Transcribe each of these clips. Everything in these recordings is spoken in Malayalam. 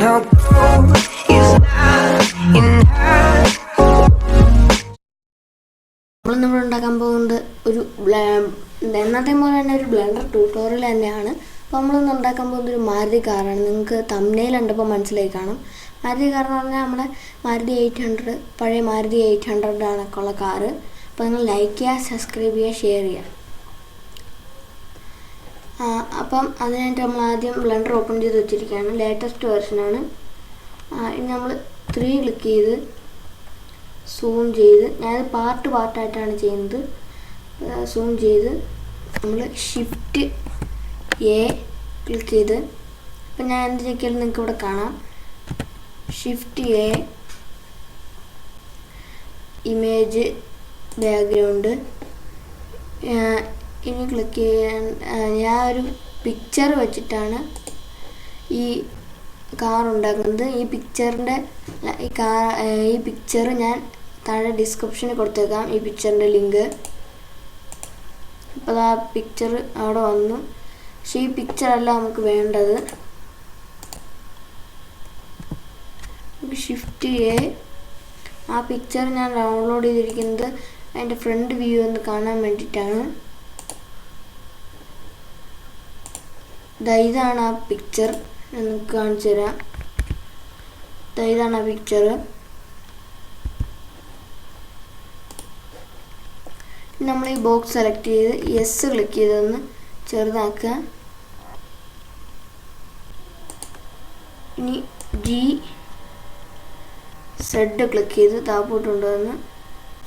how gold is not in her. നമ്മൾ ഉണ്ടാക്കാൻ പോകുന്നത് ഒരു എന്നത്തെ പോലെ തന്നെ ഒരു ബ്ലെൻഡർ ട്യൂട്ടോറിയൽ തന്നെയാണ്. അപ്പോൾ നമ്മളിന്ന് ഉണ്ടാക്കാൻ പോകുന്നത് ഒരു മാരുതി കാറാണ്. നിങ്ങൾക്ക് തംബ്നെയിൽ കണ്ടപ്പോൾ മനസ്സിലായി കാണും. മാരുതി കാർ എന്ന് പറഞ്ഞാൽ നമ്മുടെ മാരുതി 800, പഴയ മാരുതി 800 ആണൊക്കെയുള്ള കാറ്. അപ്പോൾ നിങ്ങൾ ലൈക്ക് ചെയ്യുക, സബ്സ്ക്രൈബ് ചെയ്യുക, ഷെയർ ചെയ്യുക. അപ്പം അതിനായിട്ട് നമ്മൾ ആദ്യം ബ്ലെൻഡർ ഓപ്പൺ ചെയ്ത് വെച്ചിരിക്കുകയാണ്. ലേറ്റസ്റ്റ് വെർഷനാണ്. ഇനി നമ്മൾ 3 ക്ലിക്ക് ചെയ്ത് സൂം ചെയ്ത്, ഞാനത് പാർട്ടായിട്ടാണ് ചെയ്യുന്നത്. സൂം ചെയ്ത് നമ്മൾ ഷിഫ്റ്റ് എ ക്ലിക്ക് ചെയ്ത്, ഇപ്പം ഞാൻ എന്ത് ചെക്കിയാലും നിങ്ങൾക്ക് ഇവിടെ കാണാം. Shift A, image background. ഇനി ക്ലിക്ക് ചെയ്യാൻ ഞാൻ ഒരു പിക്ചർ വെച്ചിട്ടാണ് ഈ കാർ ഉണ്ടാക്കുന്നത്. ഈ പിക്ചർ ഞാൻ താഴെ ഡിസ്ക്രിപ്ഷനിൽ കൊടുത്തേക്കാം, ഈ പിക്ചറിൻ്റെ ലിങ്ക്. അപ്പോൾ ആ പിക്ചർ അവിടെ വന്നു. പക്ഷേ ഈ പിക്ചറല്ല നമുക്ക് വേണ്ടത്. ഷിഫ്റ്റ് എ, ആ പിക്ചർ ഞാൻ ഡൗൺലോഡ് ചെയ്തിരിക്കുന്നത് അതിൻ്റെ ഫ്രണ്ട് വ്യൂ ഒന്ന് കാണാൻ വേണ്ടിയിട്ടാണ്. ഇതാണ് ആ പിക്ചർ, നിങ്ങൾക്ക് കാണിച്ചു തരാം. ഇതാണ് ആ പിക്ചർ. നമ്മൾ ഈ ബോക്സ് സെലക്ട് ചെയ്ത് യെസ് ക്ലിക്ക് ചെയ്തൊന്ന് ചെറുതാക്കുക. ഇനി Z ക്ലിക്ക് ചെയ്ത് താപ്പോട്ട് കൊണ്ടുവന്ന്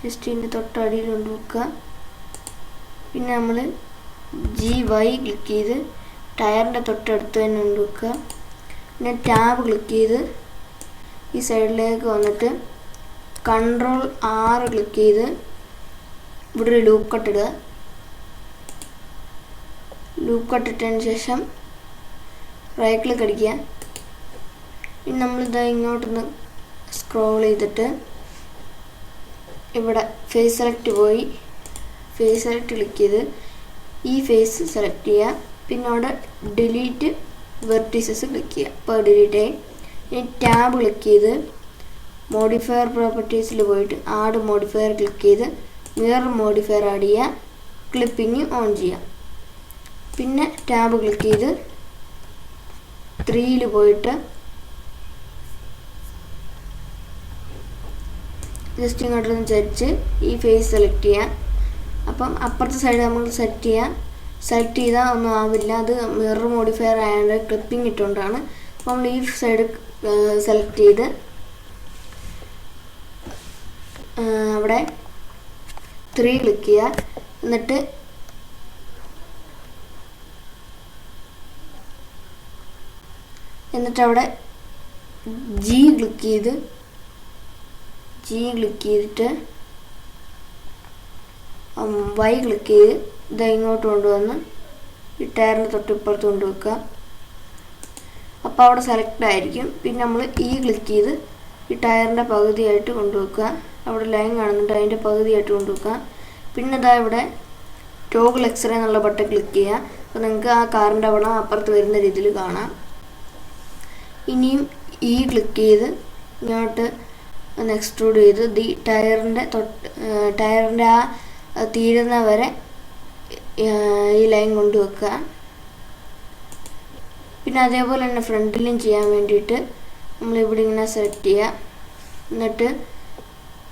ജസ്റ്റ് ഇതിൻ്റെ തൊട്ടടിയിൽ കൊണ്ടുവെക്കുക. പിന്നെ നമ്മൾ GY ക്ലിക്ക് ചെയ്ത് ടയറിൻ്റെ തൊട്ടടുത്ത് തന്നെ കൊണ്ടുവെക്കുക. പിന്നെ ടാബ് ക്ലിക്ക് ചെയ്ത് ഈ സൈഡിലേക്ക് വന്നിട്ട് Ctrl+R ക്ലിക്ക് ചെയ്ത് ഇവിടെ ഒരു ലൂപ്പ് കട്ട് ഇടുക. ലൂപ്പ് കട്ട് ഇട്ടതിന് ശേഷം റൈറ്റ് ക്ലിക്ക് അടിക്കുക. ഇനി നമ്മളിത് ഇങ്ങോട്ടൊന്ന് സ്ക്രോൾ ചെയ്തിട്ട് ഇവിടെ ഫേസ് സെലക്ട് പോയി ഫേസ് സെലക്ട് ക്ലിക്ക് ചെയ്ത് ഈ ഫേസ് സെലക്ട് ചെയ്യുക. പിന്നെ അവിടെ ഡിലീറ്റ് വെർട്ടീസസ് ക്ലിക്ക് ചെയ്യുക. അപ്പോൾ ഡിലീറ്റ് ആയി. ഇനി ടാബ് ക്ലിക്ക് ചെയ്ത് മോഡിഫയർ പ്രോപ്പർട്ടീസിൽ പോയിട്ട് ആഡ് മോഡിഫയർ ക്ലിക്ക് ചെയ്ത് മിറർ മോഡിഫയർ ആഡ് ചെയ്യുക. ക്ലിപ്പിങ് ഓൺ ചെയ്യുക. പിന്നെ ടാബ് ക്ലിക്ക് ചെയ്ത് 3 പോയിട്ട് ജസ്റ്റ് ഇങ്ങോട്ടൊന്ന് ചരിച്ച് ഈ ഫേസ് സെലക്ട് ചെയ്യാം. അപ്പം അപ്പുറത്തെ സൈഡ് നമ്മൾ സെലക്ട് ചെയ്താൽ ഒന്നും ആവില്ല, അത് മിറർ മോഡിഫയർ ആയതുകൊണ്ട് ക്ലിപ്പിംഗ് ഇട്ടുകൊണ്ടാണ്. അപ്പോൾ നമ്മൾ ഈ സൈഡ് സെലക്ട് ചെയ്ത് അവിടെ 3 ക്ലിക്ക് ചെയ്യുക. എന്നിട്ട് അവിടെ G ക്ലിക്ക് ചെയ്തിട്ട് Y ക്ലിക്ക് ചെയ്ത് ഇത് ഇങ്ങോട്ട് കൊണ്ടുവന്ന് ഈ ടയറിന് തൊട്ടിപ്പുറത്ത് കൊണ്ടുവെക്കുക. അപ്പോൾ അവിടെ സെലക്ട് ആയിരിക്കും. പിന്നെ നമ്മൾ ക്ലിക്ക് ചെയ്ത് ഈ ടയറിൻ്റെ പകുതിയായിട്ട് കൊണ്ടുവെക്കുക. അവിടെ ലൈൻ കാണുന്നുണ്ട്, അതിൻ്റെ പകുതിയായിട്ട് കൊണ്ടുവെക്കുക. പിന്നെ ഇവിടെ ടോഗിൾ എക്സ്റേ എന്നുള്ള ബട്ടൺ ക്ലിക്ക് ചെയ്യുക. അപ്പോൾ നിങ്ങൾക്ക് ആ കാറിൻ്റെ അവിടെ അപ്പുറത്ത് വരുന്ന രീതിയിൽ കാണാം. ഇനിയും ക്ലിക്ക് ചെയ്ത് ഇങ്ങോട്ട് ഒന്ന് എക്സ്ട്രൂഡ് ചെയ്ത് ടയറിൻ്റെ ആ തീരുന്ന വരെ ഈ ലൈൻ കൊണ്ടുവെക്കുക. പിന്നെ അതേപോലെ തന്നെ ഫ്രണ്ടിലും ചെയ്യാൻ വേണ്ടിയിട്ട് നമ്മളിവിടെ ഇങ്ങനെ സെലക്ട് ചെയ്യുക. എന്നിട്ട്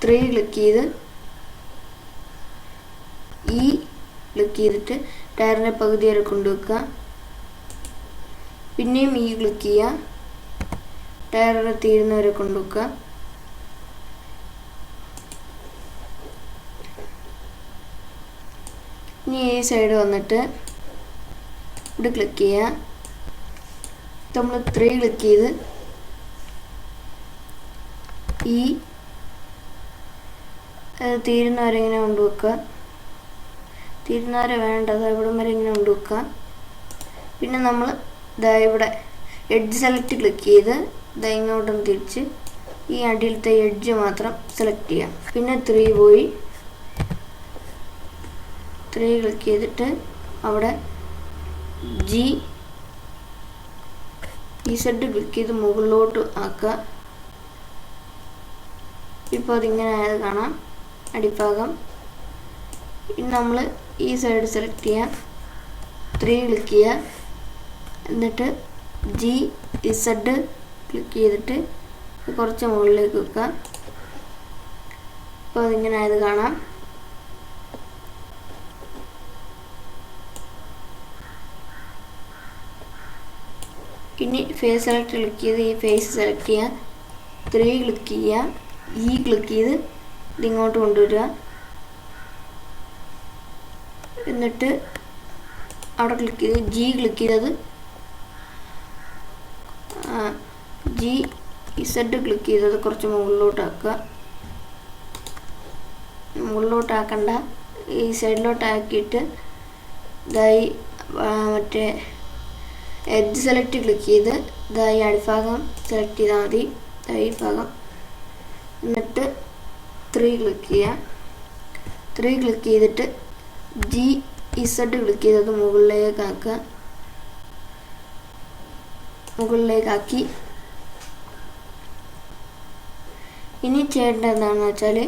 3 ക്ലിക്ക് ചെയ്ത് ക്ലിക്ക് ചെയ്തിട്ട് ടയറിൻ്റെ പകുതി വരെ കൊണ്ടുവെക്കുക. പിന്നെയും ക്ലിക്ക് ചെയ്യുക, ടയറിൻ്റെ തീരുന്നവരെ കൊണ്ടുവെക്കുക. ഇനി ഈ സൈഡ് വന്നിട്ട് ഇവിടെ ക്ലിക്ക് ചെയ്യുക. നമ്മൾ 3 ക്ലിക്ക് ചെയ്ത് തീരുന്നവരെ ഇങ്ങനെ കൊണ്ടുവെക്കുക. തീരുന്നവരെ വേണ്ടത് ഇവിടം വരെ ഇങ്ങനെ കൊണ്ടുവെക്കുക. പിന്നെ നമ്മൾ ഇവിടെ എഡ്ജ് സെലക്ട് ക്ലിക്ക് ചെയ്ത് ഇങ്ങോട്ടൊന്ന് തിരിച്ച് ഈ അടിയിലത്തെ എഡ്ജ് മാത്രം സെലക്ട് ചെയ്യാം. പിന്നെ 3 പോയി 3 ക്ലിക്ക് ചെയ്തിട്ട് അവിടെ ഇസഡ് ക്ലിക്ക് ചെയ്ത് മുകളിലോട്ട് ആക്കുക. ഇപ്പോൾ അതിങ്ങനെ ആയത് കാണാം അടിഭാഗം. ഇനി നമ്മൾ ഈ സൈഡ് സെലക്ട് ചെയ്യുക, 3 ക്ലിക്ക് ചെയ്യുക, എന്നിട്ട് GZ ക്ലിക്ക് ചെയ്തിട്ട് കുറച്ച് മുകളിലേക്ക് വെക്കുക. അപ്പോൾ അതിങ്ങനെ ആയത് കാണാം. ഇനി ഫേസ് സെലക്ട് ക്ലിക്ക് ചെയ്ത് ഈ ഫേസ് സെലക്ട് ചെയ്യുക, 3 ക്ലിക്ക് ചെയ്യുക, ക്ലിക്ക് ചെയ്ത് ഇതിങ്ങോട്ട് കൊണ്ടുവരിക. എന്നിട്ട് അവിടെ ക്ലിക്ക് ചെയ്ത് ക്ലിക്ക് ചെയ്തത് GZ ക്ലിക്ക് ചെയ്തത് കുറച്ച് മുകളിലോട്ടാക്കുക. മുകളിലോട്ടാക്കണ്ട, ഈ സൈഡിലോട്ടാക്കിയിട്ട് ഇതായി മറ്റേ എഡ്ജ് സെലക്ട് ക്ലിക്ക് ചെയ്ത് ഇതായി അടിഭാഗം സെലക്ട് ചെയ്താൽ മതി, ഈ ഭാഗം. എന്നിട്ട് 3 ക്ലിക്ക് ചെയ്യുക, 3 ക്ലിക്ക് ചെയ്തിട്ട് GZ ക്ലിക്ക് ചെയ്തത് മുകളിലേക്കാക്കി. ഇനി ചെയ്യേണ്ടത് എന്താണെന്ന് വെച്ചാൽ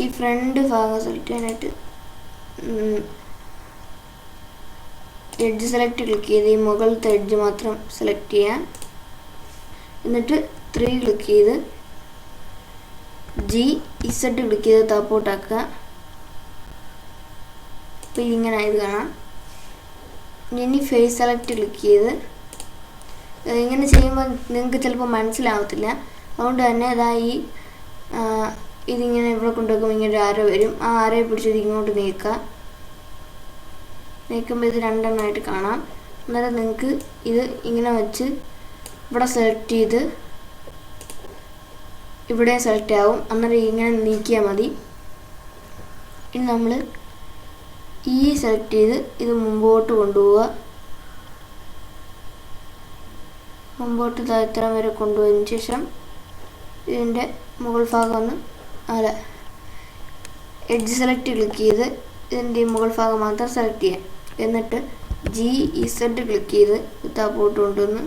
ഈ ഫ്രണ്ട് ഭാഗം സെലക്ട് ചെയ്യാനായിട്ട് എഡ്ജ് സെലക്ട് ക്ലിക്ക് ചെയ്ത് ഈ മുകളിലത്തെ എഡ്ജ് മാത്രം സെലക്ട് ചെയ്യാം. എന്നിട്ട് 3 ക്ലിക്ക് ചെയ്ത് GZ ക്ലിക്ക് ചെയ്ത് താപ്പോട്ടാക്കുക. അപ്പോൾ ഇതിങ്ങനെ ആയത് കാണാം. ഇനി ഫേസ് സെലക്ട് ക്ലിക്ക് ചെയ്ത് ഇങ്ങനെ ചെയ്യുമ്പോൾ നിങ്ങൾക്ക് ചിലപ്പോൾ മനസ്സിലാവത്തില്ല. അതുകൊണ്ട് തന്നെ അതായി ഇതിങ്ങനെ ഇവിടെ കൊണ്ടുവെക്കുമ്പോൾ ഇങ്ങനെ ഒരു ആരോ വരും. ആ ആരയെ പിടിച്ചത് ഇങ്ങോട്ട് നീക്കുമ്പോൾ ഇത് രണ്ടെണ്ണമായിട്ട് കാണാം. അന്നേരം നിങ്ങൾക്ക് ഇത് ഇങ്ങനെ വെച്ച് ഇവിടെ സെലക്ട് ചെയ്ത് ഇവിടെ സെലക്ട് ആവും. അന്നേരം ഇങ്ങനെ നീക്കിയാൽ മതി. ഇനി നമ്മൾ സെലക്ട് ചെയ്ത് ഇത് മുമ്പോട്ട് കൊണ്ടുപോവുക. മുമ്പോട്ട് ഇത്രയും വരെ കൊണ്ടുപോയതിന് ശേഷം ഇതിൻ്റെ മുകൾ ഭാഗം എഡ്ജ് സെലക്ട് ക്ലിക്ക് ചെയ്ത് ഇതിൻ്റെ മുകൾ ഭാഗം മാത്രം സെലക്ട് ചെയ്യാം. എന്നിട്ട് GZ ക്ലിക്ക് ചെയ്ത് താപ്പോട്ട് കൊണ്ടുവന്ന്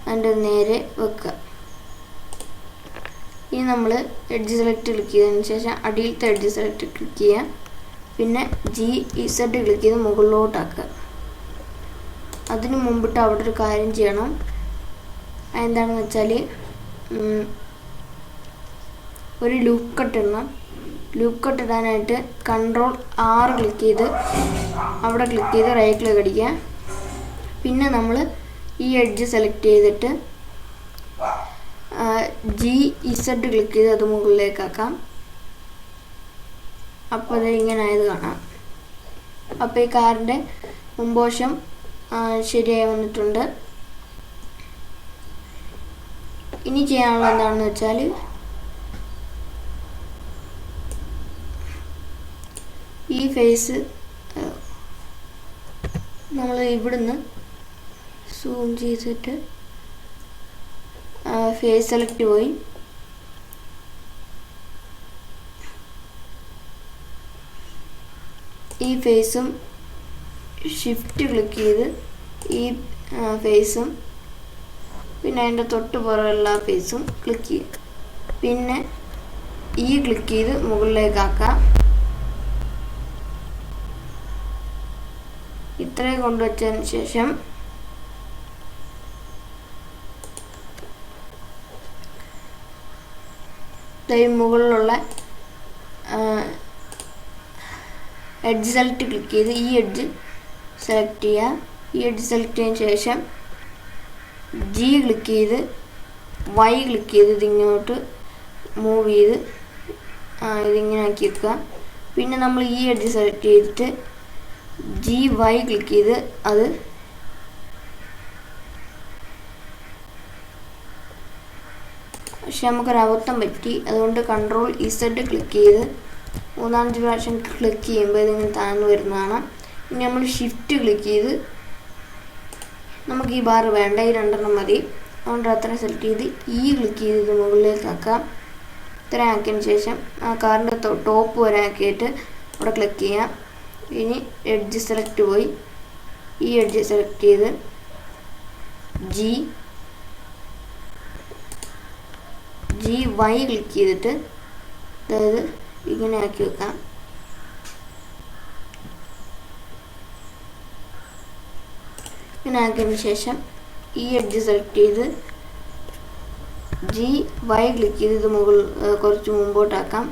അതിൻ്റെ നേരെ വെക്കുക. ഇനി നമ്മൾ എഡ്ജ് സെലക്ട് ക്ലിക്ക് ചെയ്തതിന് ശേഷം അടിയിലത്തെ എഡ്ജ് സെലക്ട് ക്ലിക്ക് ചെയ്യുക. പിന്നെ GZ ക്ലിക്ക് ചെയ്ത് മുകളിലോട്ടാക്കുക. അതിന് മുമ്പിട്ട് അവിടെ ഒരു കാര്യം ചെയ്യണം. എന്താണെന്ന് വെച്ചാൽ ഒരു ലൂപ്പ് കട്ട് ഇടണം. ലൂപ്പ് കട്ട് ഇടാനായിട്ട് Ctrl+R ക്ലിക്ക് ചെയ്ത് അവിടെ ക്ലിക്ക് ചെയ്ത് റൈറ്റ് ക്ലിക്ക് അടിക്കുക. പിന്നെ നമ്മൾ ഈ എഡ്ജ് സെലക്ട് ചെയ്തിട്ട് GZ ക്ലിക്ക് ചെയ്ത് അത് മുകളിലേക്കാക്കാം. അപ്പോൾ അത് ഇങ്ങനെ ആയത് കാണാം. അപ്പോൾ ഈ കാറിൻ്റെ മുൻവശം ശരിയായി വന്നിട്ടുണ്ട്. ഇനി ചെയ്യാനുള്ള എന്താണെന്ന് വെച്ചാൽ ഈ ഫേസ് നമ്മൾ ഇവിടുന്ന് സൂം ചെയ്തിട്ട് ഫേസ് സെലക്ട് പോയി ഈ ഫേസും ഷിഫ്റ്റ് ക്ലിക്ക് ചെയ്ത് ഈ ഫേസും പിന്നെ അതിൻ്റെ തൊട്ട് പുറമുള്ള ഫേസും ക്ലിക്ക് ചെയ്യുക. പിന്നെ ക്ലിക്ക് ചെയ്ത് മുകളിലേക്കാക്കാം. ഇത്രയും കൊണ്ടുവച്ചതിന് ശേഷം മുകളിലുള്ള എഡ്ജ് സെലക്ട് ക്ലിക്ക് ചെയ്ത് ഈ എഡ്ജ് സെലക്ട് ചെയ്യുക. ഈ എഡ്ജ് സെലക്ട് ചെയ്തതിന് ശേഷം ക്ലിക്ക് ചെയ്ത് ക്ലിക്ക് ചെയ്ത് ഇതിങ്ങോട്ട് മൂവ് ചെയ്ത് ഇതിങ്ങനെ ആക്കി വെക്കുക. പിന്നെ നമ്മൾ ഈ എഡ്ജ് സെലക്ട് ചെയ്തിട്ട് ക്ലിക്ക് ചെയ്ത് അത് പക്ഷെ നമുക്കൊരു അബദ്ധം പറ്റി. അതുകൊണ്ട് Ctrl+Z ക്ലിക്ക് ചെയ്ത് 3-5 പ്രാവശ്യം ക്ലിക്ക് ചെയ്യുമ്പോൾ ഇതിങ്ങനെ താഴ്ന്നു വരുന്നതാണ്. ഇനി നമ്മൾ ഷിഫ്റ്റ് ക്ലിക്ക് ചെയ്ത് നമുക്ക് ഈ ബാർ വേണ്ട, ഈ രണ്ടെണ്ണം മതി. അതുകൊണ്ട് അത്രയും സെലക്ട് ചെയ്ത് ക്ലിക്ക് ചെയ്ത് ഇത് മുകളിലേക്കാക്കാം. ഇത്രയും ആക്കിയതിന് ശേഷം ആ കാറിൻ്റെ ടോപ്പ് വരെ ആക്കിയിട്ട് അവിടെ ക്ലിക്ക് ചെയ്യാം. ഇനി എഡ്ജ് സെലക്ട് പോയി ഈ എഡ്ജ് സെലക്ട് ചെയ്ത് GY ക്ലിക്ക് ചെയ്തിട്ട് അതായത് ഇങ്ങനെ ആക്കി വെക്കാം. ഇങ്ങനെ ആക്കിയതിന് ശേഷം ഈ എഡ്ജ് സെലക്ട് ചെയ്ത് GY ക്ലിക്ക് ചെയ്ത് ഇത് കുറച്ച് മുമ്പോട്ടാക്കാം.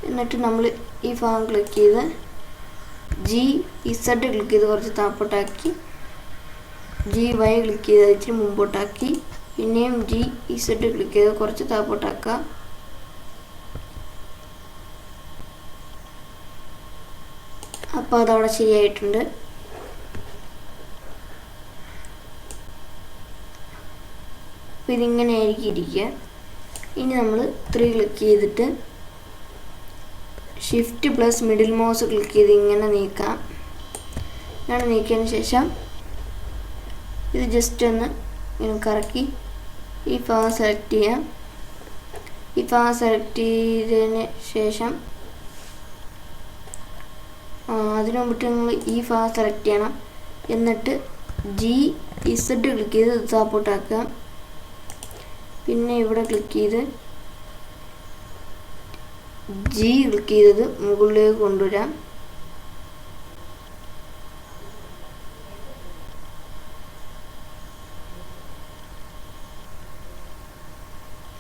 എന്നിട്ട് നമ്മൾ ഈ ഭാഗം ക്ലിക്ക് ചെയ്ത് GZ ക്ലിക്ക് ചെയ്ത് കുറച്ച് താപ്പോട്ടാക്കി, GY ക്ലിക്ക് ചെയ്ത് ഇച്ചിരി മുമ്പോട്ടാക്കി, പിന്നെയും GZ ക്ലിക്ക് ചെയ്ത് കുറച്ച് താപ്പോട്ടാക്കാം. അപ്പോൾ അതവിടെ ശരിയായിട്ടുണ്ട്. അപ്പോൾ ഇതിങ്ങനെ ആയിരിക്കും ഇരിക്കുക. ഇനി നമ്മൾ 3 ക്ലിക്ക് ചെയ്തിട്ട് shift plus middle mouse click ചെയ്ത് ഇങ്ങനെ നീക്കാം. ഇങ്ങനെ നീക്കിയതിന് ശേഷം ഇത് ജസ്റ്റ് ഒന്ന് ഇങ്ങനെ കറക്കി ഈ ഭാഗം സെലക്ട് ചെയ്യാം. ഈ ഭാഗം സെലക്ട് ചെയ്തതിന് ശേഷം അതിനു മുമ്പിട്ട് നിങ്ങൾ ഈ ഭാഗം സെലക്ട് ചെയ്യണം. എന്നിട്ട് GZ ക്ലിക്ക് ചെയ്ത് സപ്പോർട്ടാക്കുക. പിന്നെ ഇവിടെ ക്ലിക്ക് ചെയ്ത് G ക്ലിക്ക് ചെയ്തത് മുകളിലേക്ക് കൊണ്ടുവരാം.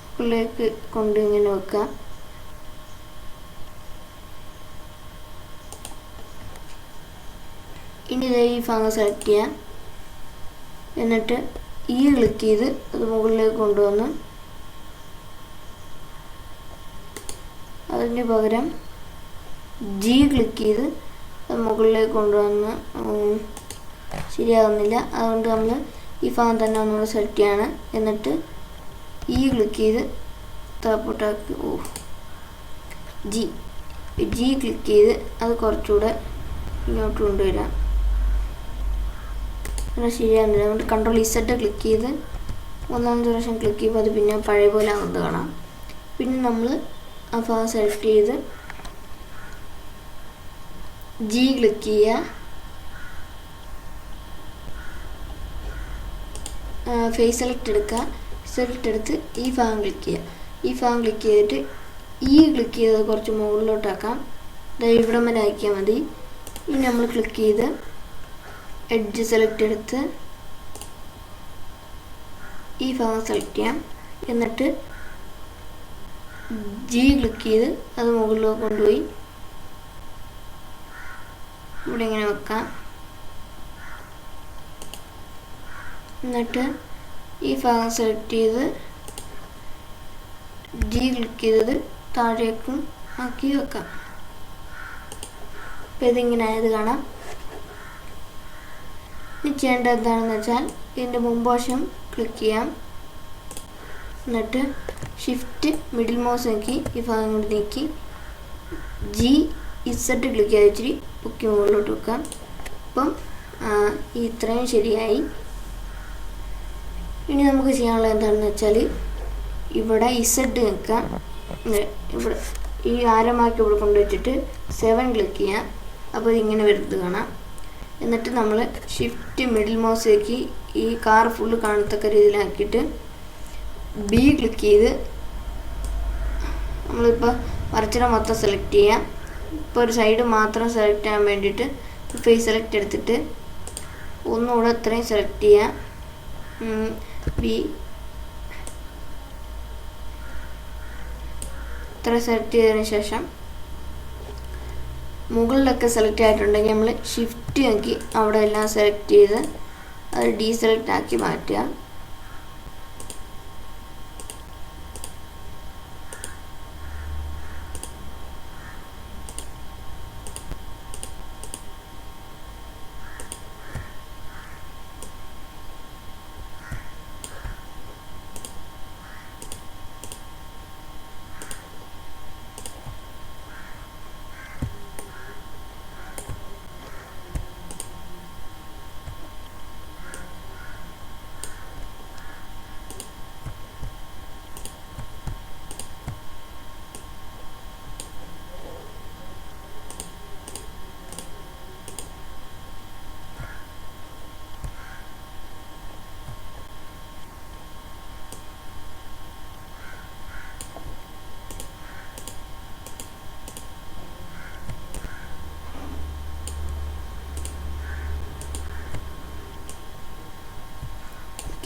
മുകളിലേക്ക് കൊണ്ട് ഇങ്ങനെ വെക്കാം. ഇനി ഈ ഭാഗം സെലക്ട് ചെയ്യാം. എന്നിട്ട് E ക്ലിക്ക് ചെയ്ത് അത് മുകളിലേക്ക് കൊണ്ടുവന്ന് അതിന് പകരം G ക്ലിക്ക് ചെയ്ത് അത് മുകളിലേക്ക് കൊണ്ടുവന്ന് ശരിയാകുന്നില്ല. അതുകൊണ്ട് നമ്മൾ ഈ ഭാഗം തന്നെ ഒന്നുകൂടെ സെലക്ട് ചെയ്യാണ്. എന്നിട്ട് E ക്ലിക്ക് ചെയ്ത് താപ്പോട്ടാക്കി G ക്ലിക്ക് ചെയ്ത് അത് കുറച്ചുകൂടെ ഇങ്ങോട്ട് കൊണ്ടുവരാം. അങ്ങനെ ശരിയാകുന്നില്ല. അതുകൊണ്ട് Ctrl+Z ക്ലിക്ക് ചെയ്ത് 1 പ്രാവശ്യം ക്ലിക്ക് ചെയ്യുമ്പോൾ അത് പിന്നെ പഴയ പോലെ ആവുന്നത് കാണാം. പിന്നെ നമ്മൾ ആ ഭാഗം സെലക്ട് ചെയ്ത് G ക്ലിക്ക് ചെയ്യുക. ഫേസ് സെലക്ട് എടുക്കുക. സെലക്ട് എടുത്ത് ഈ ഭാഗം ക്ലിക്ക് ചെയ്യുക. ഈ ഭാഗം ക്ലിക്ക് ചെയ്തിട്ട് E ക്ലിക്ക് ചെയ്തത് കുറച്ച് മുകളിലോട്ടാക്കാം. ഇവിടെ വരെ ആക്കിയാൽ മതി. ഇനി നമ്മൾ ക്ലിക്ക് ചെയ്ത് എഡ്ജ് സെലക്ട് എടുത്ത് ഈ ഭാഗം സെലക്ട് ചെയ്യാം. എന്നിട്ട് G ക്ലിക്ക് ചെയ്ത് അത് മുകളിലേക്ക് കൊണ്ടുപോയി ഇവിടെ ഇങ്ങനെ വെക്കാം. എന്നിട്ട് ഈ ഭാഗം സെലക്ട് ചെയ്ത് G ക്ലിക്ക് ചെയ്തത് താഴേക്കും ആക്കി വെക്കാം. അപ്പോൾ ഇതിങ്ങനെ ആയത് കാണാം. ഇനി ചെയ്യേണ്ടത് എന്താണെന്ന് വെച്ചാൽ ഇതിൻ്റെ മുൻവശം ക്ലിക്ക് ചെയ്യാം. എന്നിട്ട് ഷിഫ്റ്റ് മിഡിൽ മൗസ് നോക്കി ഈ ഭാഗം കൊണ്ട് നീക്കി GZ ക്ലിക്ക് ചെയ്ത് ഇച്ചിരി പൊക്കി മുകളിലോട്ട് വെക്കാം. അപ്പം ഇത്രയും ശരിയായി. ഇനി നമുക്ക് ചെയ്യാനുള്ളത് എന്താണെന്ന് വെച്ചാൽ ഇവിടെ Z നിൽക്കാം. ഇവിടെ ഈ ആരമാക്കി ഇവിടെ കൊണ്ടുവച്ചിട്ട് 7 ക്ലിക്ക് ചെയ്യാം. അപ്പോൾ ഇതിങ്ങനെ വരുന്നത് കാണാം. എന്നിട്ട് നമ്മൾ ഷിഫ്റ്റ് മിഡിൽ മൗസിലേക്ക് ഈ കാർ ഫുള്ള് കാണത്തക്ക രീതിയിലാക്കിയിട്ട് B ക്ലിക്ക് ചെയ്ത് നമ്മളിപ്പോൾ വരച്ചിട മൊത്തം സെലക്ട് ചെയ്യാം. ഇപ്പോൾ ഒരു സൈഡ് മാത്രം സെലക്ട് ചെയ്യാൻ വേണ്ടിയിട്ട് ഫേസ് സെലക്ട് എടുത്തിട്ട് ഒന്നുകൂടെ ഇത്രയും സെലക്ട് ചെയ്യാം. B ഇത്ര സെലക്ട് ചെയ്തതിന് ശേഷം മുകളിലൊക്കെ സെലക്ട് ആയിട്ടുണ്ടെങ്കിൽ നമ്മൾ ഷിഫ്റ്റ് നോക്കി അവിടെ എല്ലാം സെലക്ട് ചെയ്ത് അത് ഡീസെലക്ട് ആക്കി മാറ്റുക.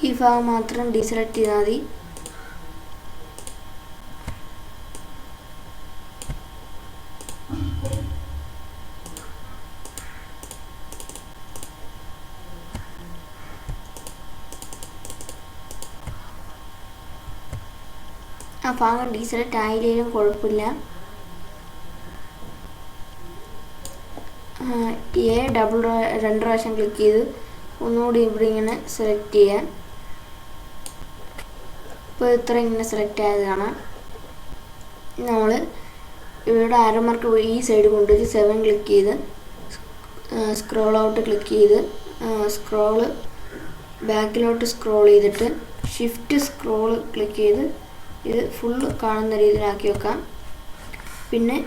ഈ ഭാഗം മാത്രം ഡീസെലക്ട് ചെയ്താൽ മതി. ആ ഭാഗം ഡീസെലക്ട് ആയില്ലെങ്കിലും കുഴപ്പമില്ല. രണ്ട് പ്രാവശ്യം ക്ലിക്ക് ചെയ്ത് ഒന്നുകൂടി ഇവിടെ ഇങ്ങനെ സെലക്ട് ചെയ്യാം. ഇപ്പോൾ ഇത്ര ഇങ്ങനെ സെലക്ട് ആയത് കാണാം. നമ്മൾ ഇവിടെ ആരോമാർക്ക് ഈ സൈഡ് കൊണ്ടുപോയി 7 ക്ലിക്ക് ചെയ്ത് സ്ക്രോൾ ഔട്ട് ക്ലിക്ക് ചെയ്ത് സ്ക്രോള് ബാക്കിലോട്ട് സ്ക്രോൾ ചെയ്തിട്ട് ഷിഫ്റ്റ് സ്ക്രോൾ ക്ലിക്ക് ചെയ്ത് ഇത് ഫുള്ള് കാണുന്ന രീതിയിലാക്കി വെക്കാം. പിന്നെ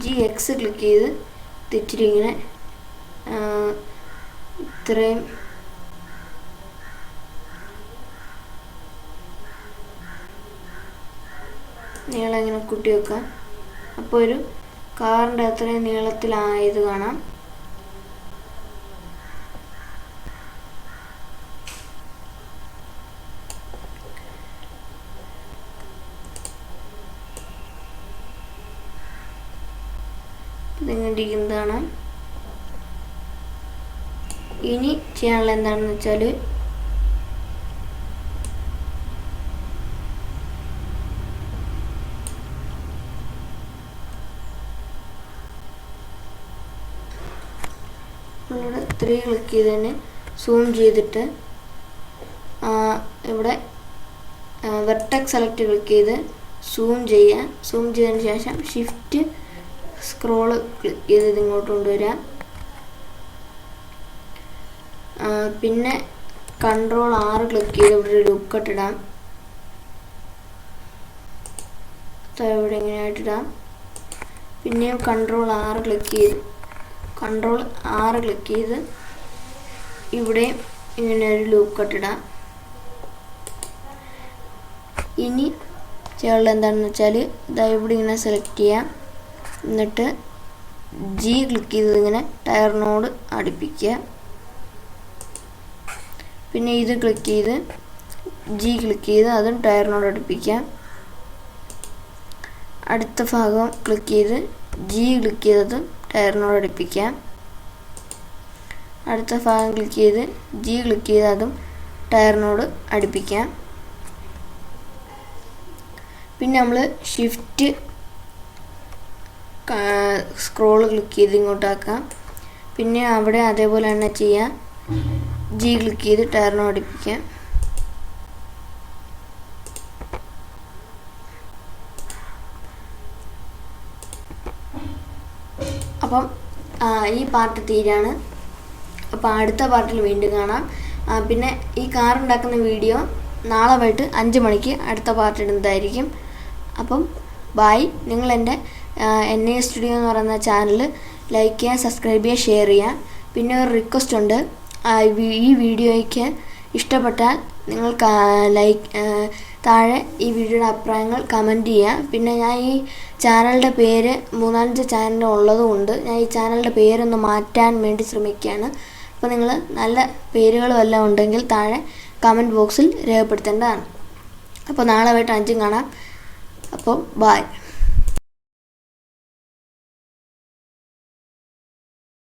GX ക്ലിക്ക് ചെയ്ത് ഇച്ചിരി ഇങ്ങനെ ഇത്രയും നീളം ഇങ്ങനെ കൂട്ടി വെക്കാം. അപ്പോൾ ഒരു കാറിൻ്റെ അത്രയും നീളത്തിലായത് കാണാം. ഇതിങ്ങോട്ടിരിക്കുന്നതാണ്. ഇനി ചെയ്യാനുള്ള എന്താണെന്ന് വെച്ചാൽ ഇവിടെ 3 ക്ലിക്ക് ചെയ്തതിന് സൂം ചെയ്തിട്ട് ഇവിടെ വെർട്ടെക്സ് സെലക്ട് ക്ലിക്ക് ചെയ്ത് സൂം ചെയ്യുക. സൂം ചെയ്തതിന് ശേഷം ഷിഫ്റ്റ് സ്ക്രോള് ക്ലിക്ക് ചെയ്ത് ഇങ്ങോട്ട് കൊണ്ടുവരാം. പിന്നെ Ctrl R ക്ലിക്ക് ചെയ്ത് ഇവിടെ ഒരു ലൂപ്പ് കട്ട് ഇടാം. ഇവിടെ ഇങ്ങനെയായിട്ടിടാം. പിന്നെയും Ctrl R ക്ലിക്ക് ചെയ്ത് ഇവിടെ ഇങ്ങനെ ഒരു ലൂപ്പ് കട്ട് ഇടാം. ഇനി ചെയ്യാനുള്ള എന്താണെന്ന് വെച്ചാൽ ഇതാ ഇവിടെ ഇങ്ങനെ സെലക്ട് ചെയ്യാം. എന്നിട്ട് G ക്ലിക്ക് ചെയ്ത് ഇങ്ങനെ ടയറിനോട് അടുപ്പിക്കുക. പിന്നെ ഇത് ക്ലിക്ക് ചെയ്ത് G ക്ലിക്ക് ചെയ്ത് അതും ടയറിനോട് അടുപ്പിക്കുക. അടുത്ത ഭാഗം ക്ലിക്ക് ചെയ്ത് G ക്ലിക്ക് ചെയ്തത് ടയറിനോട് അടുപ്പിക്കുക. അടുത്ത ഭാഗം ക്ലിക്ക് ചെയ്ത് G ക്ലിക്ക് ചെയ്ത് അതും ടയറിനോട് അടുപ്പിക്കാം. പിന്നെ നമ്മൾ ഷിഫ്റ്റ് സ്ക്രോൾ ക്ലിക്ക് ചെയ്ത് ഇങ്ങോട്ടാക്കാം. പിന്നെ അവിടെ അതേപോലെ തന്നെ ചെയ്യാം. G ക്ലിക്ക് ചെയ്ത് ടയറിനോട് അടുപ്പിക്കാം. അപ്പം ഈ പാർട്ട് തീരാണ്. അപ്പോൾ അടുത്ത പാർട്ടിൽ വീണ്ടും കാണാം. പിന്നെ ഈ കാർ ഉണ്ടാക്കുന്ന വീഡിയോ നാളെ വൈകിട്ട് 5 മണിക്ക് അടുത്ത പാർട്ട് ഇടുന്നതായിരിക്കും. അപ്പം ബായ്. നിങ്ങൾ എൻ്റെ NA സ്റ്റുഡിയോ എന്ന് പറയുന്ന ചാനൽ ലൈക്ക് ചെയ്യുക, സബ്സ്ക്രൈബ് ചെയ്യുക, ഷെയർ ചെയ്യുക. പിന്നെ ഒരു റിക്വസ്റ്റ് ഉണ്ട്. ഈ വീഡിയോയ്ക്ക് ഇഷ്ടപ്പെട്ടാൽ നിങ്ങൾ താഴെ ഈ വീഡിയോയുടെ അഭിപ്രായങ്ങൾ കമൻറ്റ് ചെയ്യുക. പിന്നെ ഞാൻ ഈ ചാനലിൻ്റെ പേര് 3-5 ചാനൽ ഉള്ളതുകൊണ്ട് ഞാൻ ഈ ചാനലിൻ്റെ പേരൊന്ന് മാറ്റാൻ വേണ്ടി ശ്രമിക്കുകയാണ്. അപ്പോൾ നിങ്ങൾ നല്ല പേരുകളും എല്ലാം ഉണ്ടെങ്കിൽ താഴെ കമൻറ്റ് ബോക്സിൽ രേഖപ്പെടുത്തേണ്ടതാണ്. അപ്പോൾ നാളെ വൈകിട്ട് 5 കാണാം. അപ്പോൾ ബായ്.